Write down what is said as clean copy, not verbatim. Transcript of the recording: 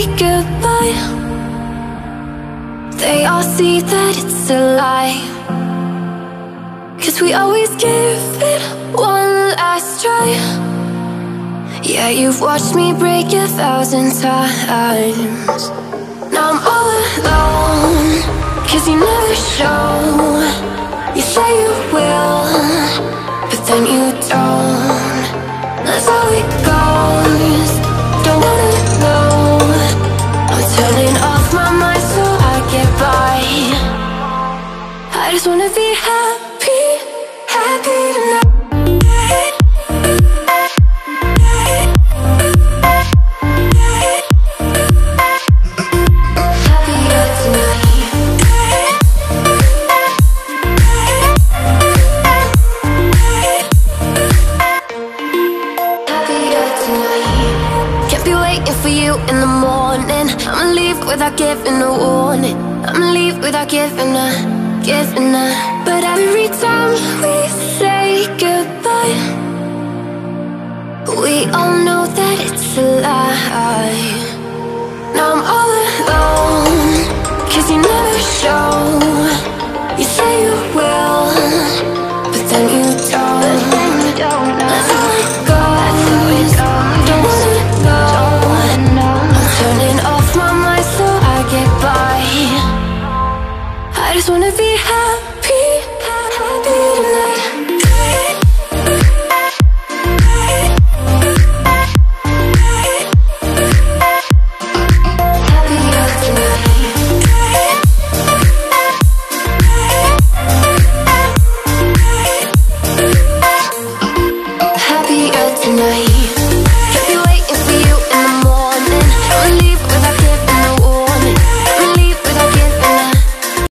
goodbye, they all see that it's a lie. 'Cause we always give it one last try. Yeah, you've watched me break 1,000 times. Now I'm all alone, 'cause you never show. You say you will, but then you don't. That's how it goes, don't wanna know. I'm turning off my mind so I get by. I just wanna be happy, happy tonight. Without giving a warning, I'ma leave without giving a. But every time we say goodbye, we all know that it's a lie. Now I'm all alone, 'cause you never show. You say you will, but then you don't. That's how it goes, don't wanna know. I'm turning off my mind so I get by. I just wanna be happy, happy tonight. Happier tonight. Happier tonight. Can't be waiting for you in the morning. I'ma leave without